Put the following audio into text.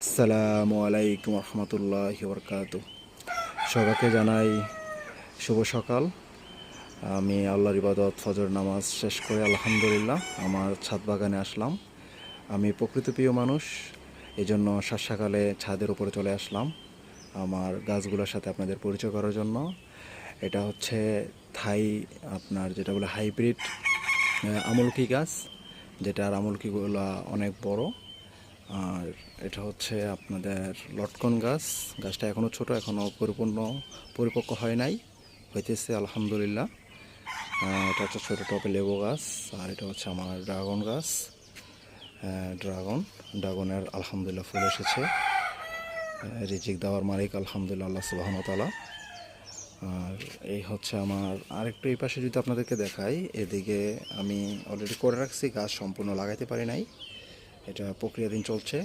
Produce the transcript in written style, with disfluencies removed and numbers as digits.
আসসালামু আলাইকুম রহমতুল্লাহি বরকাতুহ। সবাইকে জানাই শুভ সকাল। আমি আল্লাহর ইবাদত ফজর নামাজ শেষ করে আলহামদুলিল্লাহ আমার ছাদ বাগানে আসলাম। আমি প্রকৃতিপ্রিয় মানুষ, এই জন্য সাত সকালে ছাদের উপরে চলে আসলাম আমার গাছগুলোর সাথে আপনাদের পরিচয় করার জন্য। এটা হচ্ছে থাই, আপনার যেটা বলে হাইব্রিড আমলকি গাছ, যেটার আমলকিগুলো অনেক বড়। আর এটা হচ্ছে আপনাদের লটকন গাছ। গাছটা এখনও ছোট, এখনও পরিপূর্ণ পরিপক্ক হয় নাই, হইতেছে আলহামদুলিল্লাহ। এটা হচ্ছে ছোটো টপে লেবু গাছ। আর এটা হচ্ছে আমার ড্রাগন গাছ। ড্রাগনের আলহামদুলিল্লাহ ফুল এসেছে। রিজিক দেওয়ার মালিক আলহামদুলিল্লাহ আল্লাহ সুবহানাহু ওয়া তাআলা। আর এই হচ্ছে আমার আরেকটু এই পাশে যদি আপনাদেরকে দেখাই, এদিকে আমি অলরেডি করে রাখছি, গাছ সম্পূর্ণ লাগাইতে পারি নাই, এটা প্রক্রিয়াধীন চলছে।